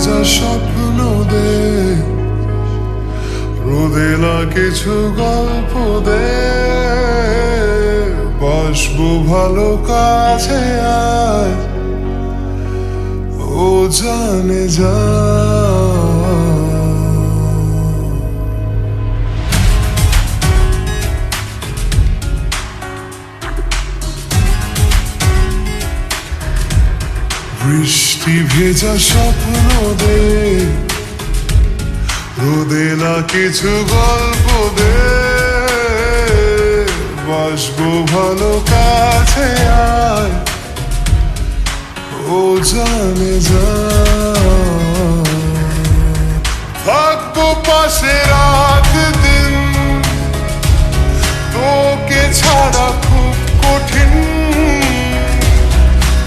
ভেজা স্বপ্ন দে, রোদেলা কিছু গল্প দে, বসবো ভালো কাছে আয়, ও জানে যা। বৃষ্টি ভেজা স্বপ্ন দে, রোদেলা কিছু গল্প দে, বসবো ভালো কাছে আয়, ও জানে যা। থাকবো পাশে রাত দিন, তোকে ছাড়া খুব কঠিন।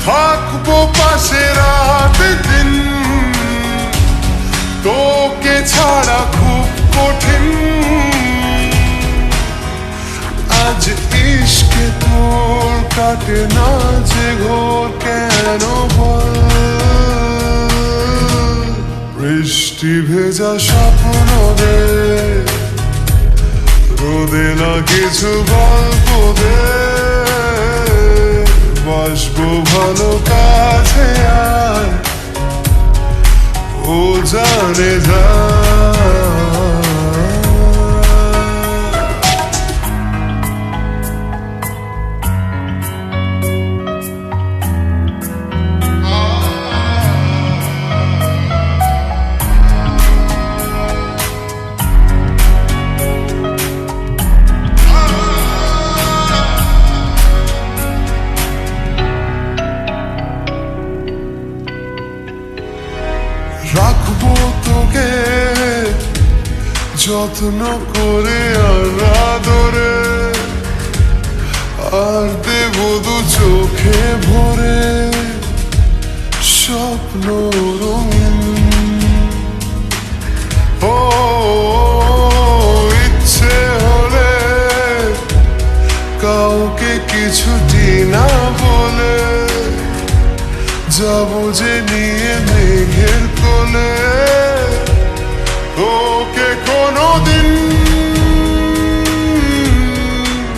থাকবো পাশে রাত দিন, তোকে ছাড়া খুব কঠিন। আজ ইশকে তোর কাটে না যে ঘোর, কেন বল? বৃষ্টি ভেজা স্বপ্ন দে, রোদেলা কিছু গল্প দে, বসবো ভালো কাছে আয়, ও জানে যা। রাখবো তোকে যত্ন করে আর আদরে, আর দেব দু চোখে ভরে স্বপ্ন রঙিন। ও ইচ্ছে হলে কাউকে কিছুটি না বলে, যাবো যে নিয়ে মেঘের কোলে, তোকে কোনোদিন।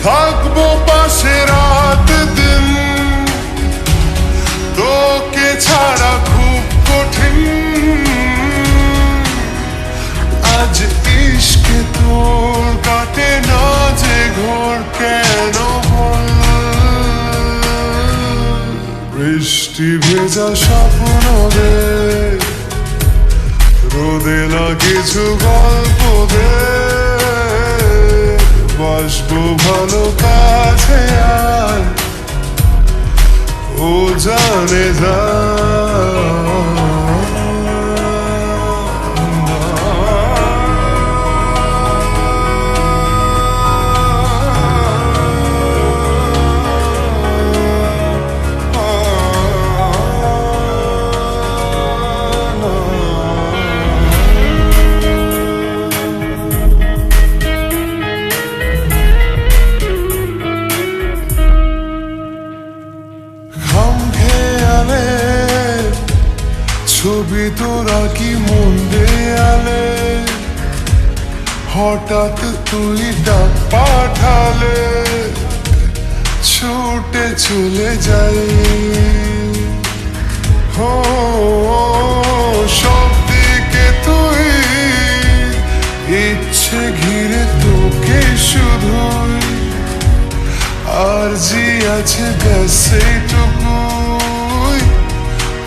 থাকবো পাশে রাত দিন, তোকে ছাড়া খুব কঠিন। আজ ইশকে তোর কাটে না যে ঘোর, কেন বল? বৃষ্টি ভেজা স্বপ্ন দে, রোদেলা কিছু গল্প দে, বসবো ভালো কাছে আয়, ও জানে যা। ছবি তোরা কি মন দেয়ালে, হঠাৎ তুই ডাক পাঠালে, ছুটে চলে যাই। হো সব দিকে তুই, ইচ্ছে ঘিরে তোকে শুধুই, আর জি আছে ব্যাস সেইটুকুই।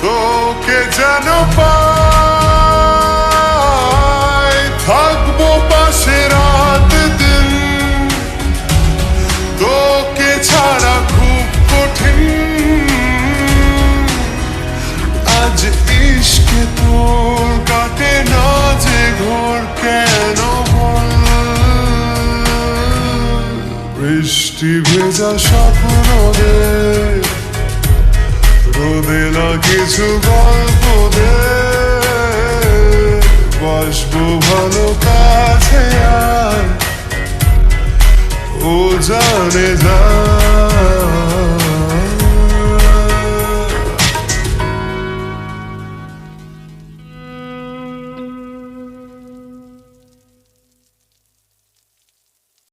তোকে যেন পাই, থাকবো পাশে রাত দিন, তোকে ছাড়া খুব কঠিন। আজ ইশকে তোর কাটে না যে ঘোর, কেন বল? বৃষ্টি ভেজা স্বপ্ন দে, রোদেলা কিছু গল্প দে, বসবো ভালো কাছে আয়, ও জানে যা।